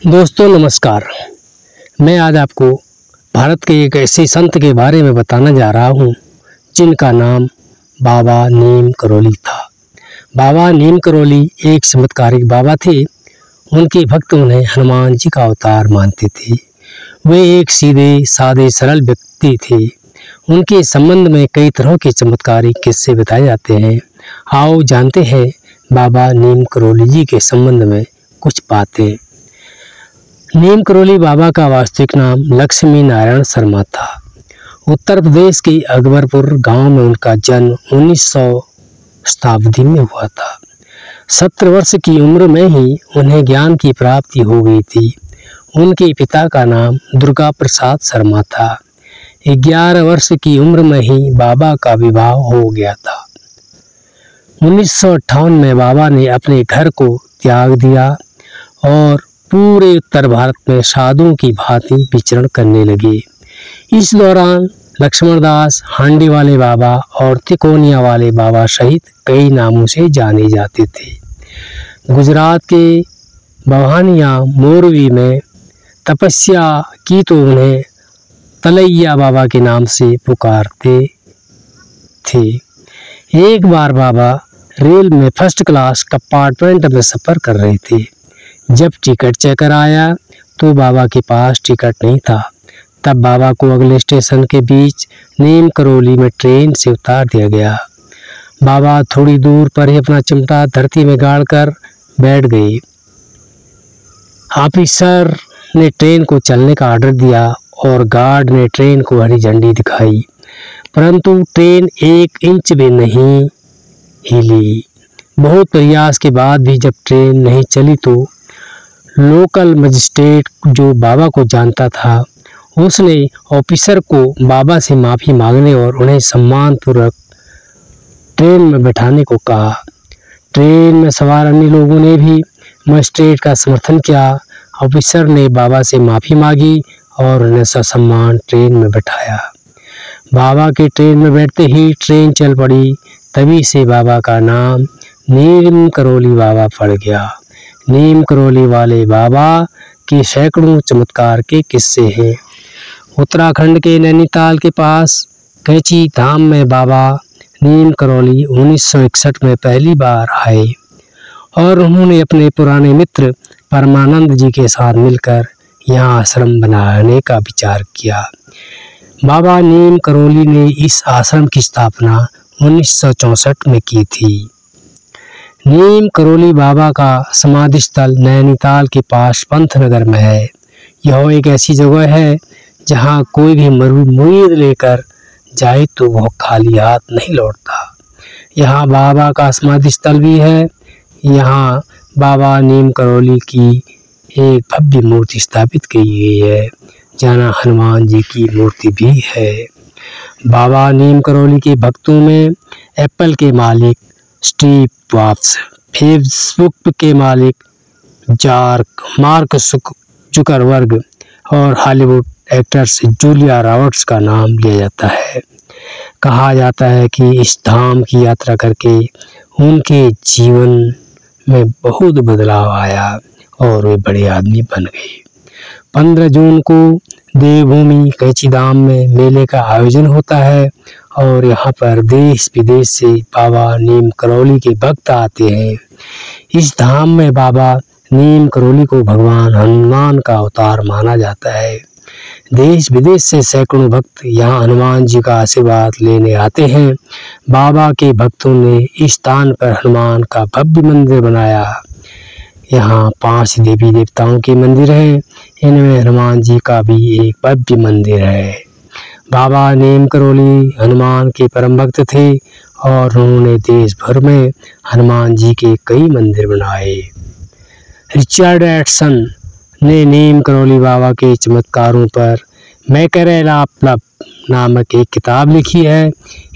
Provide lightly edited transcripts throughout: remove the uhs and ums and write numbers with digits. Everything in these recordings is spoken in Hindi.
दोस्तों नमस्कार। मैं आज आपको भारत के एक ऐसे संत के बारे में बताने जा रहा हूँ जिनका नाम बाबा नीम करोली था। बाबा नीम करोली एक चमत्कारिक बाबा थे। उनके भक्त उन्हें हनुमान जी का अवतार मानते थे। वे एक सीधे सादे सरल व्यक्ति थे। उनके संबंध में कई तरह के चमत्कारिक किस्से बताए जाते हैं। आओ जानते हैं बाबा नीम करोली जी के संबंध में कुछ बातें। नीम करोली बाबा का वास्तविक नाम लक्ष्मी नारायण शर्मा था। उत्तर प्रदेश के अकबरपुर गांव में उनका जन्म 1900 शताब्दी में हुआ था। 17 वर्ष की उम्र में ही उन्हें ज्ञान की प्राप्ति हो गई थी। उनके पिता का नाम दुर्गा प्रसाद शर्मा था। 11 वर्ष की उम्र में ही बाबा का विवाह हो गया था। 1958 में बाबा ने अपने घर को त्याग दिया और पूरे उत्तर भारत में साधुओं की भांति विचरण करने लगे। इस दौरान लक्ष्मणदास, हांडी वाले बाबा और तिकोनिया वाले बाबा सहित कई नामों से जाने जाते थे। गुजरात के बवानिया मोरवी में तपस्या की तो उन्हें तलैया बाबा के नाम से पुकारते थे। एक बार बाबा रेल में फर्स्ट क्लास कंपार्टमेंट में सफ़र कर रहे थे। जब टिकट चेकर आया तो बाबा के पास टिकट नहीं था। तब बाबा को अगले स्टेशन के बीच नीम करोली में ट्रेन से उतार दिया गया। बाबा थोड़ी दूर पर ही अपना चिमटा धरती में गाड़कर बैठ गए। ऑफिसर ने ट्रेन को चलने का ऑर्डर दिया और गार्ड ने ट्रेन को हरी झंडी दिखाई, परंतु ट्रेन 1 इंच भी नहीं हिली। बहुत प्रयास के बाद भी जब ट्रेन नहीं चली तो लोकल मजिस्ट्रेट जो बाबा को जानता था, उसने ऑफिसर को बाबा से माफ़ी मांगने और उन्हें सम्मानपूर्वक ट्रेन में बैठाने को कहा। ट्रेन में सवार अन्य लोगों ने भी मजिस्ट्रेट का समर्थन किया। ऑफिसर ने बाबा से माफ़ी मांगी और उन्हें ससम्मान ट्रेन में बैठाया। बाबा के ट्रेन में बैठते ही ट्रेन चल पड़ी। तभी से बाबा का नाम नीम करोली बाबा पड़ गया। नीम करोली वाले बाबा के सैकड़ों चमत्कार के किस्से हैं। उत्तराखंड के नैनीताल के पास कैची धाम में बाबा नीम करोली 1961 में पहली बार आए और उन्होंने अपने पुराने मित्र परमानंद जी के साथ मिलकर यहाँ आश्रम बनाने का विचार किया। बाबा नीम करोली ने इस आश्रम की स्थापना 1964 में की थी। नीम करोली बाबा का समाधि स्थल नैनीताल के पास पंतनगर में है। यह एक ऐसी जगह है जहां कोई भी मुरीद लेकर जाए तो वह खाली हाथ नहीं लौटता। यहां बाबा का समाधि स्थल भी है। यहां बाबा नीम करोली की एक भव्य मूर्ति स्थापित की गई है, जहां हनुमान जी की मूर्ति भी है। बाबा नीम करोली के भक्तों में एप्पल के मालिक स्टीव जॉब्स, फेसबुक के मालिक मार्क जुकरबर्ग और हॉलीवुड एक्ट्रेस जूलिया रॉबर्ट्स का नाम लिया जाता है। कहा जाता है कि इस धाम की यात्रा करके उनके जीवन में बहुत बदलाव आया और वे बड़े आदमी बन गए। 15 जून को देवभूमि कैची धाम में मेले का आयोजन होता है और यहाँ पर देश विदेश से बाबा नीम करोली के भक्त आते हैं। इस धाम में बाबा नीम करोली को भगवान हनुमान का अवतार माना जाता है। देश विदेश से सैकड़ों भक्त यहाँ हनुमान जी का आशीर्वाद लेने आते हैं। बाबा के भक्तों ने इस स्थान पर हनुमान का भव्य मंदिर बनाया। यहाँ 5 देवी देवताओं के मंदिर हैं। इनमें हनुमान जी का भी एक भव्य मंदिर है। बाबा नीम करोली हनुमान के परम भक्त थे और उन्होंने देश भर में हनुमान जी के कई मंदिर बनाए। रिचर्ड एटसन ने नीम करोली बाबा के चमत्कारों पर मैकरेलाप्लप नामक एक किताब लिखी है।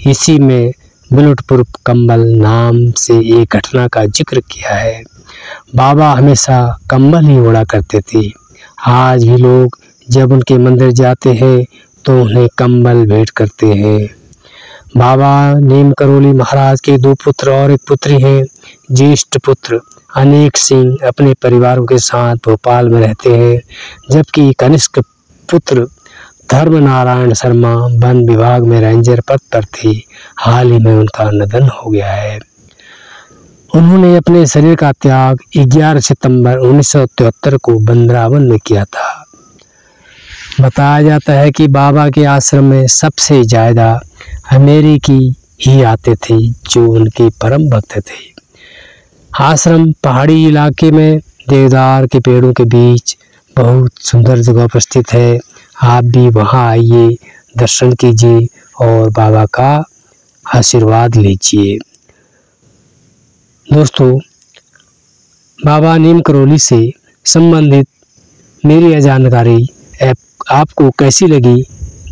इसी में बुलेट प्रूफ कंबल नाम से एक घटना का जिक्र किया है। बाबा हमेशा कंबल ही ओढ़ा करते थे। आज भी लोग जब उनके मंदिर जाते हैं तो उन्हें कंबल भेंट करते हैं। बाबा नीम करोली महाराज के 2 पुत्र और 1 पुत्री हैं। ज्येष्ठ पुत्र अनेक सिंह अपने परिवारों के साथ भोपाल में रहते हैं, जबकि कनिष्क पुत्र धर्मनारायण शर्मा वन विभाग में रेंजर पद पर थे। हाल ही में उनका निधन हो गया है। उन्होंने अपने शरीर का त्याग 11 सितंबर 1973 को वृंदावन में किया था। बताया जाता है कि बाबा के आश्रम में सबसे ज़्यादा अमेरिकी ही आते थे, जो उनके परम भक्त थे। आश्रम पहाड़ी इलाके में देवदार के पेड़ों के बीच बहुत सुंदर जगह पर स्थित है। आप भी वहां आइए, दर्शन कीजिए और बाबा का आशीर्वाद लीजिए। दोस्तों, बाबा नीम करौली से संबंधित मेरी यह जानकारी आपको कैसी लगी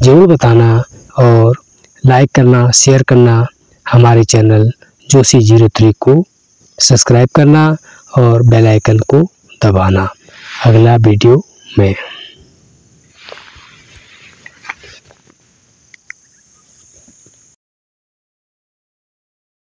ज़रूर बताना और लाइक करना, शेयर करना, हमारे चैनल जोशी 03 को सब्सक्राइब करना और बेल आइकन को दबाना। अगला वीडियो में